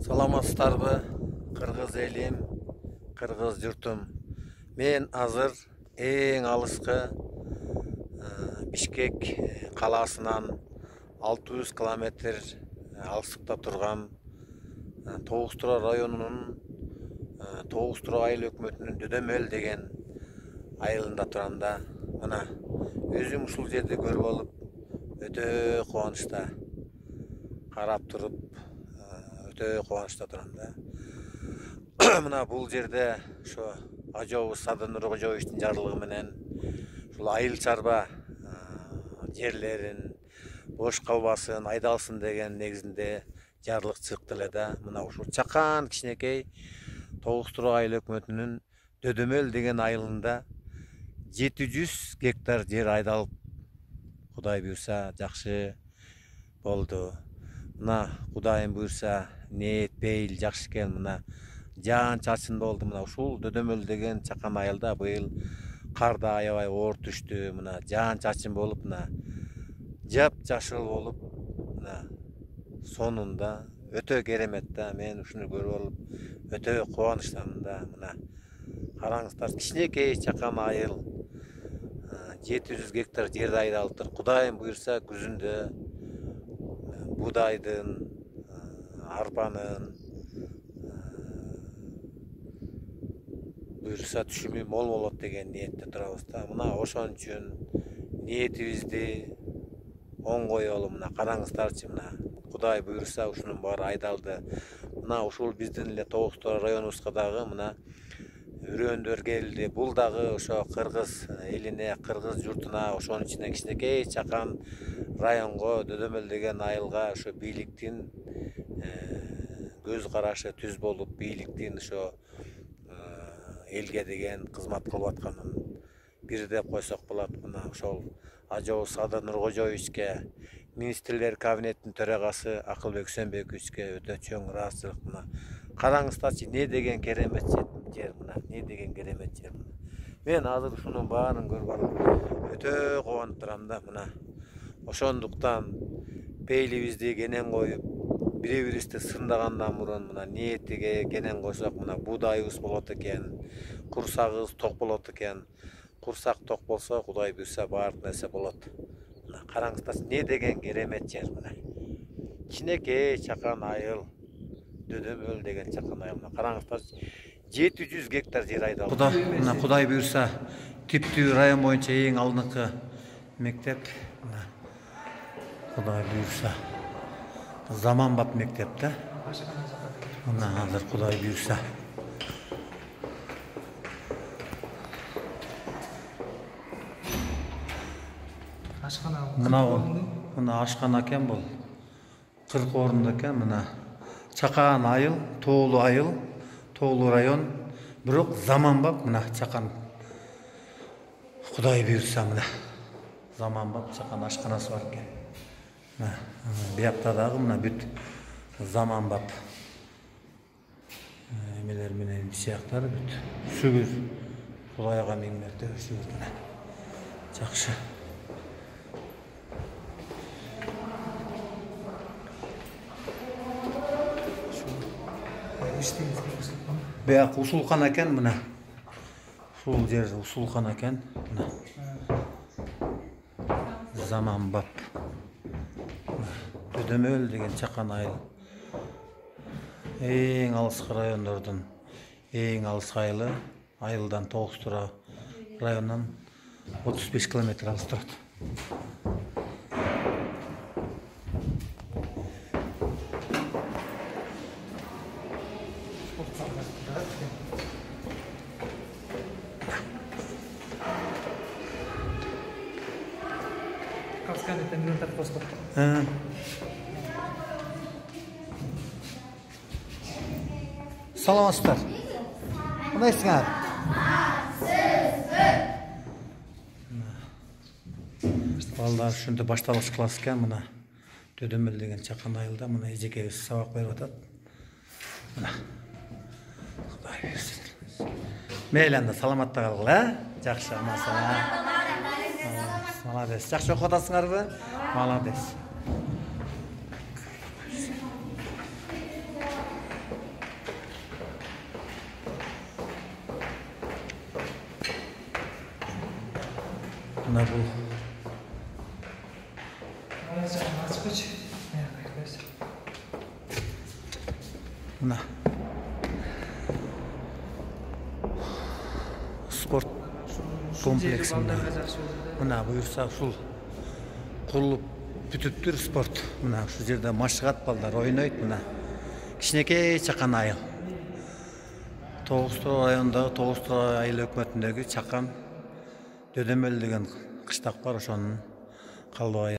Salamатсыздарбы, Кыргыз элим, Кыргыз журтум. Мен азыр эң алыскы Бишкек калаасынан 600 километр алыстыкта турган Тогуз Тура районунун Тогуз Тура айыл өкмөтүнүн Дөдөмөл деген айылында турам да. Мына өзүм ушул жерди көрүп алып өтө кубанычта карап туруп өтө кубанычта турам да. Мына бул жерде ошо ажообуз Садыр Нуркожоевичтин жарлыгы менен ушул айыл чарба жерлерин бош калбасын, айдалсын деген негизинде жарлык чыкты эле да. Мына ушул чакан кичинекей Тогуз Тура айыл өкмөтүнүн Дөдөмөл деген айылында 700 гектар жер айдалып, Кудай буйрса жакшы болду. Мына Кудайым буйрса ниет бейил жакшы экен. Мына жаан чачын болду. Мына ушул Дөдөмөл деген чакан айылда быйыл кар да аябай оор түштү. Мына жаан чачын болуп, мына жап-жашыл болуп, мына сонунда өтө керемет да. Мен ушуну көрүп алып өтө кубанычтамын да. Мына караңыздар, кичинекей чакан айыл 700 гектар жер айдалыптыр. Кудайым буйрса күзүндө будайдын, арпанын буйрса түшүмү мол болот деген ниетте турабыз да. Мына ошон үчүн ниетибизди оң коелу. Мына караңыздарчы, мына Кудай буйрса ушунун баары айдалды. Мына ушул биздин эле Тогуз Тура районубузга дагы мына үрөндөр келди. Бул дагы ошо Кыргыз элине, Кыргыз журтуна, ошонун ичинен кичинекей чакан районго, Дөдөмөл деген айылга ошо бийликтин көз карашы түз болуп, бийликтин ошо элге деген кызмат кылып атканын бир деп койсок болот. Мына ошол ажообуз Садыр Нуркожоевичке, министрлер кабинетинин төрагасы Акылбек Үсөнбековичке өтө чоң ыраазычылык. Мына караңыздарчы, не деген керемет жер, мына не деген керемет жер. Мен азыр ушунун баарын көрүп алып өтө кубанып турам да. Мына ошондуктан бейлибизди кенен коюп, бири-бирибизди сындагандан мурун мына ниетиге кенен койсок, мына будайыбыз болот экен, курсагыбыз ток болот экен. Курсак ток болсо, Кудай буйрса баардык нерсе болот. Мына караңыздар, не деген керемет жер. Мына кичинекей чакан айыл, Дөдөмөл деген чакан айыл. Мына караңыздар, 700 гектар жер айдалып. Мына Кудай буйрса Типтүү район боюнча эң алдыңкы мектеп. Мына Кудай буйрса заманбап мектеп да. Мына азыр Кудай буйрса мына ашкана экен, бул 40 орунду экен. Мына чакан айыл, тоолуу район, бирок заманбап. Мына чакан Кудай буйрса мына заманбап чакан ашканасы бар экен. Мына биякта дагы мына бүт заманбап эмелер менен сыяктары бүт сүгүр. Кудайга миң мерте шүгүр. Мына жакшы. Бияк усулкана экен. Мына ушул жер усулкана экен. Мына заманбап Дөдөмөл деген чакан айыл эң алыскы райондордун эң алыскы айылы. Айылдан Тогуз Тура районунан 35 километр алыс турат. Саламатсыздар. Кандайсыңар? Балдар ушинтип башталгыч класс экен. Мына Дөдөмөл деген чакан айылда мына эжекебиз сабак берип атат. Мына Кудай буйрса. Мейли анда саламатта калгыла, а? Жакшы, аман-сау. Молодец. Жакшы окуп атасыңарбы? Молодец. Мына бул мына спорт комплексінде мына буюрса ушул курулуп бүтүптүр спорт. Мына ушул жерде машыгат балдар ойнойт. Мына кичинекей чакан айыл. Тоғыз Турал районундагы Тоғыз Турал айыл өкмөтүндөгү Чакан Дөдөмөл деген кыштак бар, ошонун калдыбай